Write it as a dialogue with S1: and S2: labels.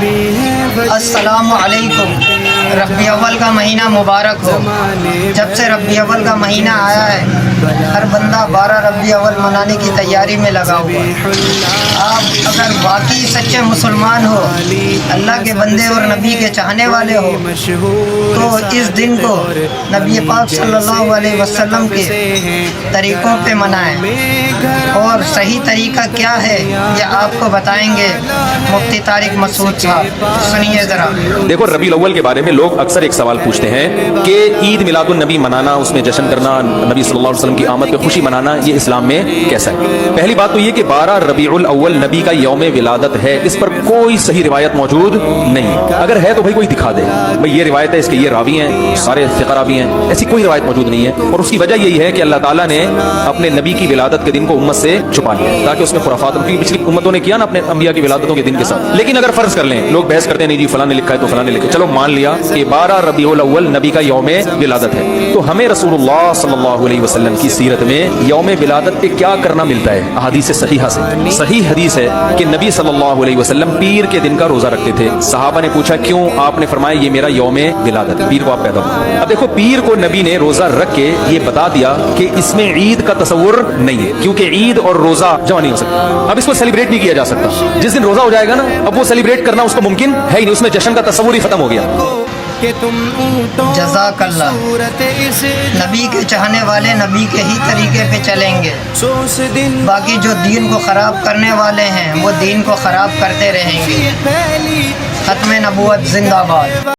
S1: السلام علیکم۔ ربیع اول کا مہینہ مبارک ہو۔ جب سے ربیع اول کا مہینہ آیا ہے ہر بندہ 12 ربیع اول منانے کی تیاری میں لگا ہوا ہے۔ آپ اگر واقعی سچے مسلمان ہو، اللہ کے بندے اور نبی کے چاہنے والے ہو، تو اس دن کو نبی پاک صلی اللہ علیہ وسلم کے طریقوں پہ منائیں، اور صحیح طریقہ کیا ہے یہ آپ کو بتائیں گے مفتی طارق مسعود صاحب۔ سنیے ذرا۔
S2: دیکھو، ربیع الاول کے بارے میں لوگ اکثر ایک سوال پوچھتے ہیں کہ عید میلاد النبی منانا، اس میں جشن کرنا، نبی صلی اللہ علیہ وسلم کی آمد پہ خوشی منانا، یہ اسلام میں کیسا ہے؟ پہلی بات تو یہ کہ 12 ربیع الاول نبی کا یوم ولادت ہے، اس پر کوئی صحیح روایت موجود نہیں۔ اگر ہے تو بھائی کوئی دکھا دے، بھائی یہ روایت ہے، اس کے یہ راوی ہیں، سارے ثقہ راوی ہیں، ایسی کوئی روایت موجود نہیں ہے۔ اور اس کی وجہ یہی ہے کہ اللہ تعالیٰ نے اپنے نبی کی ولادت کے دن کو امت سے چھپا لیا تاکہ اس میں خرافات، پچھلی امتوں نے کیا نا اپنے انبیاء کی ولادتوں کے دن کے ساتھ۔ لیکن اگر فرض کر لیں، لوگ بحث کرتے ہیں نہیں جی فلاں نے لکھا ہے تو فلاں نے لکھا ہے، چلو مان لیا کہ 12 ربیع الاول نبی کا یوم ولادت ہے، تو ہمیں رسول اللہ صلی اللہ علیہ وسلم کی سیرت میں یوم ولادت پہ کیا کرنا ملتا ہے؟ احادیث صحیحہ سے صحیح حدیث ہے کہ نبی صلی اللہ علیہ وسلم پیر کے دن کا روزہ رکھتے تھے۔ صحابہ نے پوچھا کیوں؟ آپ نے فرمایا یہ میرا یوم ولادت ہے، پیر کو آپ پیدا ہوئے۔ اب دیکھو، پیر کو نبی نے روزہ رکھ کے یہ بتا دیا کہ اس میں عید کا تصور نہیں ہے، کیونکہ عید اور روزہ جمع نہیں ہو سکتا۔ اب اس کو سیلیبریٹ نہیں کیا جا سکتا۔ جس دن روزہ ہو جائے گا نا، اب وہ سیلیبریٹ کرنا اس کو ممکن ہے ہی نہیں، اس میں جشن کا تصور ہی ختم ہو گیا۔
S1: جزاک اللہ۔ نبی کے چاہنے والے نبی کے ہی طریقے پہ چلیں گے، باقی جو دین کو خراب کرنے والے ہیں وہ دین کو خراب کرتے رہیں گے۔ ختم نبوت زندہ باد۔